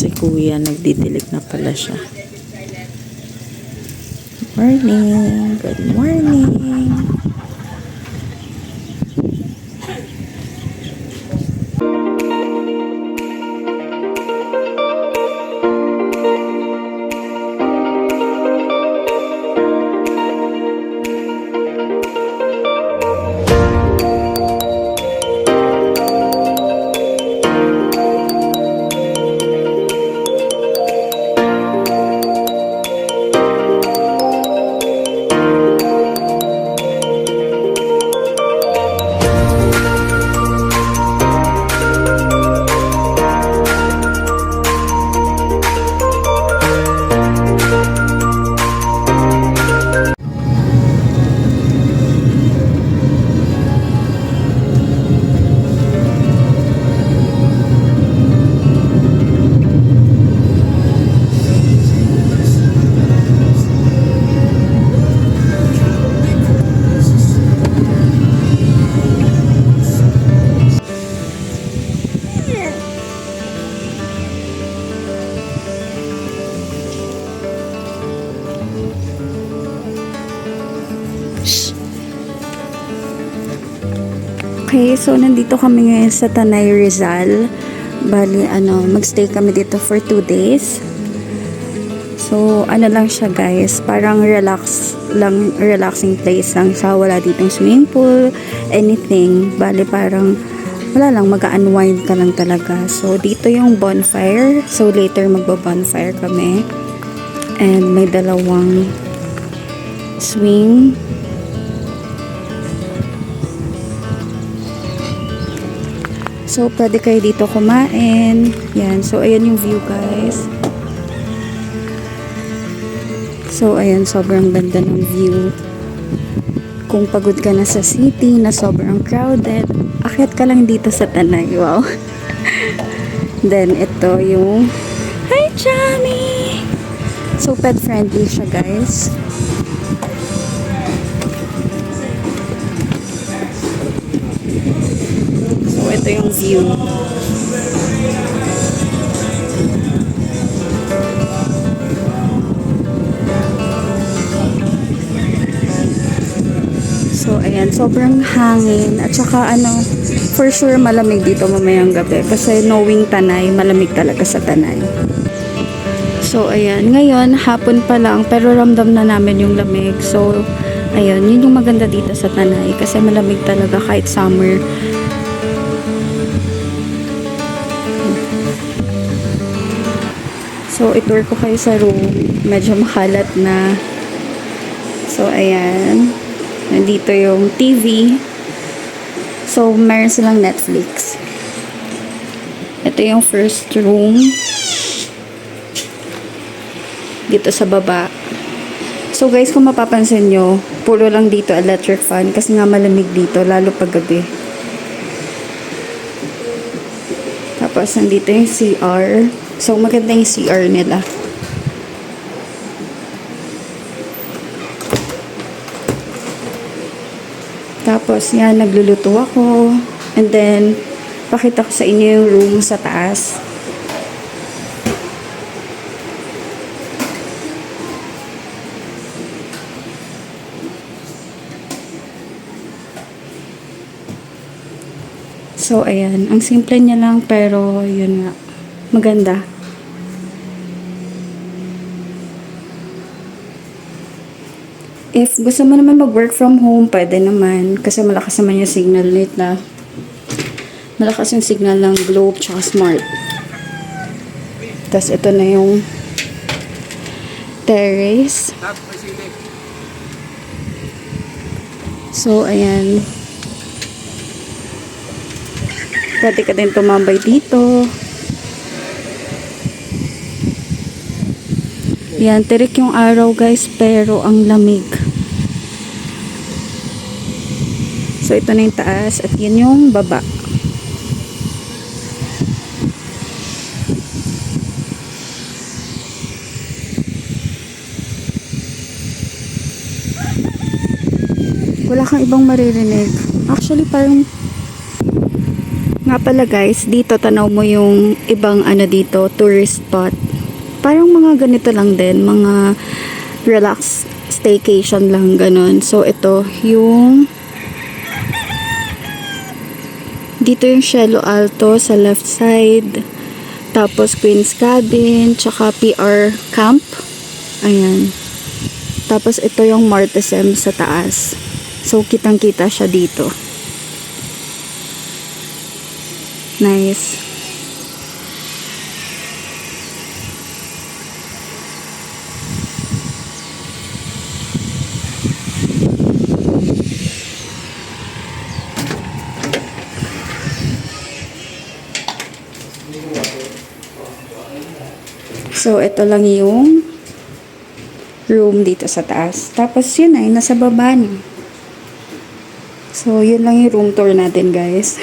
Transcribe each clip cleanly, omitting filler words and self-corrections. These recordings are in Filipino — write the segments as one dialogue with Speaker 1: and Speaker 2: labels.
Speaker 1: si kuya, nagdidilig na pala siya. Morning! Good morning! Okay, so nandito kami ngayon sa Tanay, Rizal. Bali, magstay kami dito for 2 days. So, lang siya guys, parang relaxing place lang siya. Wala ditong swimming pool, anything. Bali, parang wala lang, mag-unwind ka lang talaga. So, dito yung bonfire. So, later magba-bonfire kami. And may dalawang swing. So, pwede kayo dito kumain. Yan. So, ayan yung view, guys. So, ayan. Sobrang ganda ng view. Kung pagod ka na sa city, na sobrang crowded, akyat ka lang dito sa Tanay. Wow. Then, ito yung... Hi, Chami! So, pet-friendly siya, guys. Ito yung view. So, ayan. Sobrang hangin. At saka, for sure, malamig dito mamayang gabi. Kasi knowing Tanay, malamig talaga sa Tanay. So, ayan. Ngayon, hapon pa lang. Pero ramdam na namin yung lamig. So, ayan. Yun yung maganda dito sa Tanay. Kasi malamig talaga kahit summer. So, itour ko kayo sa room. Medyo makalat na. So, ayan. Nandito yung TV. So, meron silang Netflix. Ito yung first room. Dito sa baba. So, guys, kung mapapansin nyo, puro lang dito electric fan. Kasi nga malamig dito, lalo pag gabi. Tapos, nandito yung CR. So, maganda yung CR nila. Tapos, yan, nagluluto ako. And then, pakita ko sa inyo yung room sa taas. So, ayan. Ang simple niya lang, pero yun nga. Maganda. If gusto mo naman mag-work from home, pwede naman. Kasi malakas naman yung signal nila. Malakas yung signal ng Globe tsaka Smart. Tapos ito na yung terrace. So, ayan. Pwede ka din tumambay dito. Yan, tirik yung araw guys, pero ang lamig. So, ito na yung taas at yun yung baba. Wala kang ibang maririnig. Actually, parang Nga pala guys, dito tanaw mo yung ibang ano dito, tourist spot. Parang mga ganito lang din, mga relax staycation lang ganun. So ito yung dito yung Cielo Alto sa left side. Tapos Queen's Cabin, tsaka PR Camp. Ayan. Tapos ito yung Martesem sa taas. So kitang-kita siya dito. Nice. So, ito lang yung room dito sa taas. Tapos, yun ay, nasa baba na. So, yun lang yung room tour natin, guys.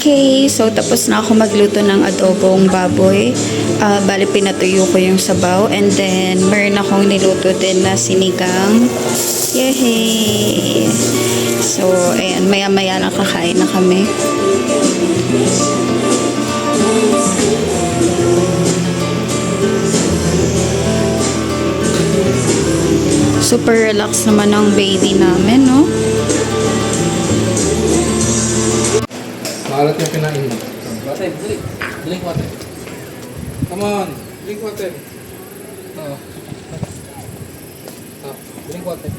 Speaker 1: Okay, so tapos na ako magluto ng adobong baboy. Bali pinatuyo ko yung sabaw and then meron akong niluto din na sinigang. Yehey! So, ayan, maya-maya lang kakain na kami. Super relax naman ang baby namin, no?
Speaker 2: Maalat yung kinain mo. Water, drink. Drink water. Come on, drink water. Oo. Drink water.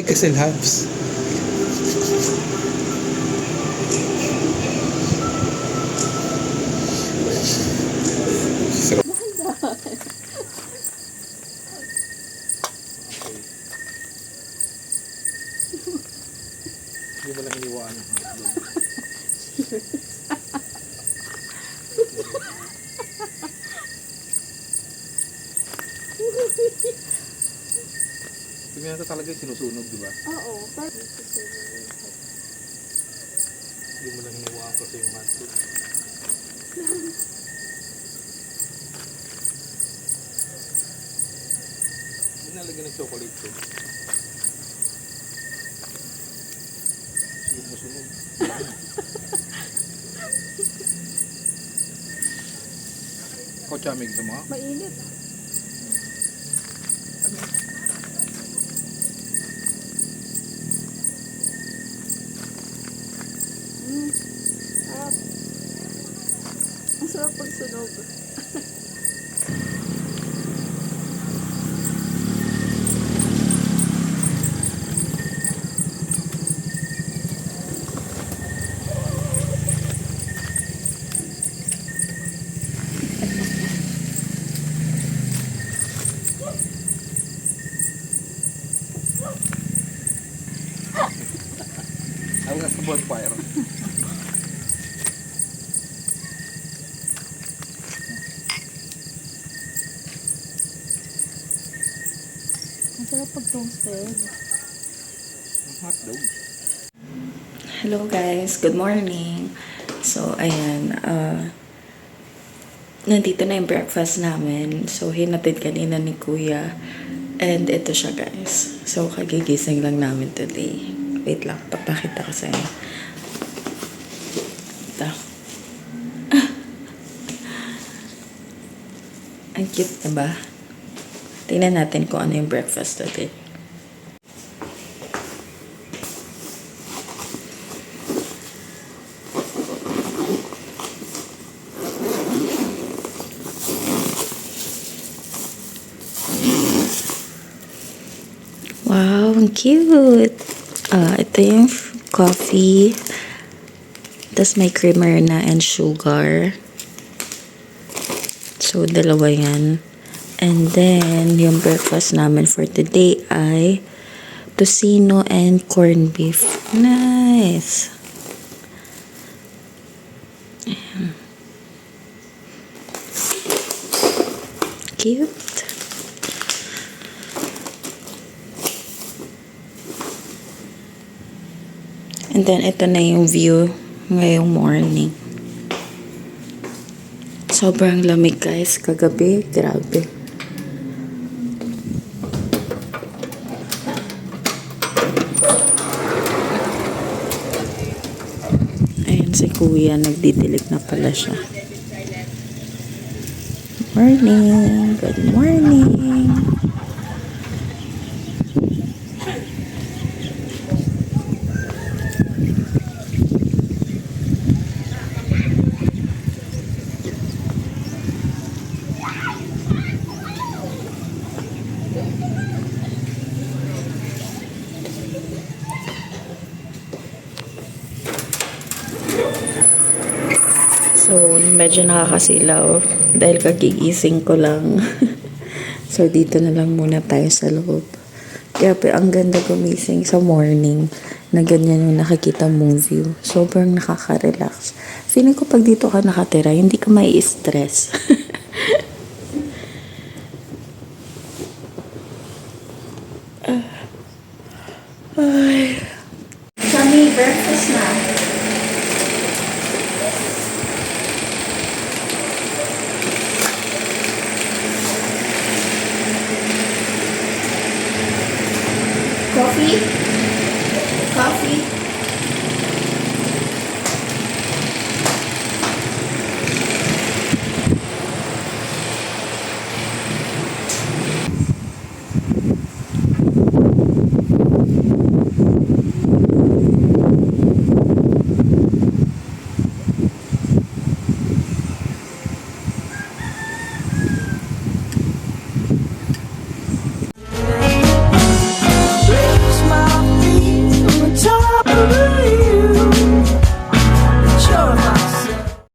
Speaker 2: Kasi labs. Hindi mo lang iniwaan yung hotdog. Ito nga talaga yung sinusunog, di ba?
Speaker 1: Oo,
Speaker 2: Hindi mo lang iniwaan kasi yung hotdog. Hindi nalagyan ng chocolate ko. Sunog na sunog. Kochamig sa mga?
Speaker 1: mainit. Sarap pag sunog.
Speaker 2: Ako nga sa bonfire.
Speaker 1: Ang sarap pag toasted.
Speaker 2: Hotdog.
Speaker 1: Hello guys, good morning. So, ayan, nandito na yung breakfast namin. So, hinatid kanina ni Kuya. And ito siya guys. So, kagigising lang namin today. Wait lang, papakita ko sa inyo. Ito. Ang cute na ba? Tingnan natin kung ano yung breakfast today. Wow, ang cute! Ito yung coffee. Tapos may creamer na and sugar. So, dalawa yan. And then, yung breakfast namin for today ay tocino and corned beef. Nice! Ayan. Cute! And then, ito na yung view ngayong morning. Sobrang lamig guys. Kagabi, grabe. Ayan si Kuya, nagdidilig na pala siya. Morning! Good morning! So, medyo nakakasilaw dahil kagigising ko lang. So, dito na lang muna tayo sa loob. Kaya ang ganda gumising sa morning na ganyan yung nakikita mong view. Sobrang nakaka-relax. Feeling ko pag dito ka nakatira, hindi ka may stress. Ay. Kami breakfast na.